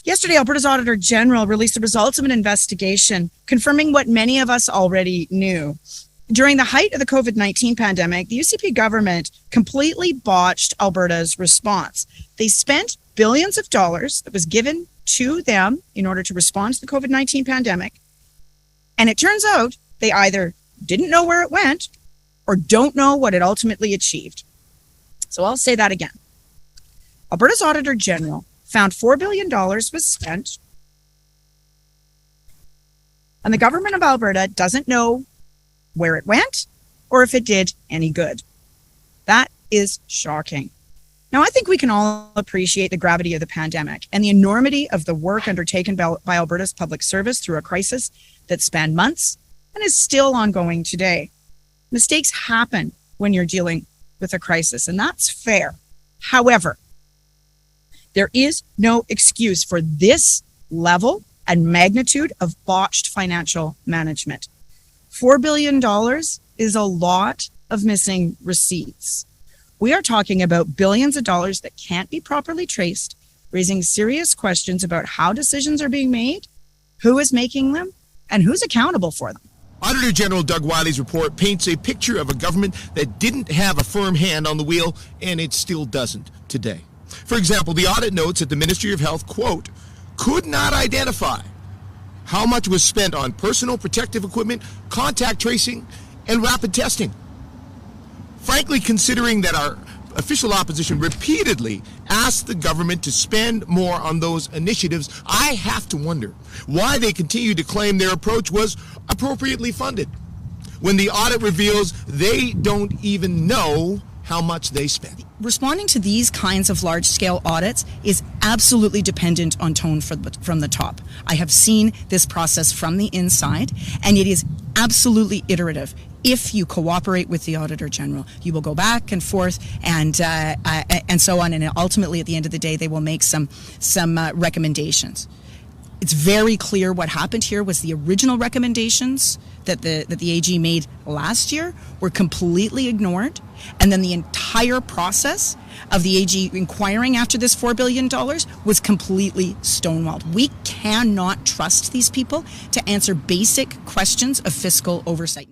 Yesterday, Alberta's Auditor General released the results of an investigation confirming what many of us already knew. During the height of the COVID-19 pandemic, the UCP government completely botched Alberta's response. They spent billions of dollars that was given to them in order to respond to the COVID-19 pandemic. And it turns out they either didn't know where it went or don't know what it ultimately achieved. So I'll say that again. Alberta's Auditor General found $4 billion was spent, and the government of Alberta doesn't know where it went or if it did any good. That is shocking. Now, I think we can all appreciate the gravity of the pandemic and the enormity of the work undertaken by Alberta's public service through a crisis that spanned months and is still ongoing today. Mistakes happen when you're dealing with a crisis, and that's fair. However, there is no excuse for this level and magnitude of botched financial management. $4 billion is a lot of missing receipts. We are talking about billions of dollars that can't be properly traced, raising serious questions about how decisions are being made, who is making them, and who's accountable for them. Auditor General Doug Wiley's report paints a picture of a government that didn't have a firm hand on the wheel, and it still doesn't today. For example, the audit notes that the Ministry of Health, quote, could not identify how much was spent on personal protective equipment, contact tracing, and rapid testing. Frankly, considering that our official opposition repeatedly asked the government to spend more on those initiatives, I have to wonder why they continue to claim their approach was appropriately funded, when the audit reveals they don't even know how much they spent. Responding to these kinds of large-scale audits is absolutely dependent on tone from the top. I have seen this process from the inside, and it is absolutely iterative. If you cooperate with the Auditor General, you will go back and forth and so on, and ultimately, at the end of the day, they will make some recommendations. It's very clear what happened here was the original recommendations that the AG made last year were completely ignored, and then the entire process of the AG inquiring after this $4 billion was completely stonewalled. We cannot trust these people to answer basic questions of fiscal oversight.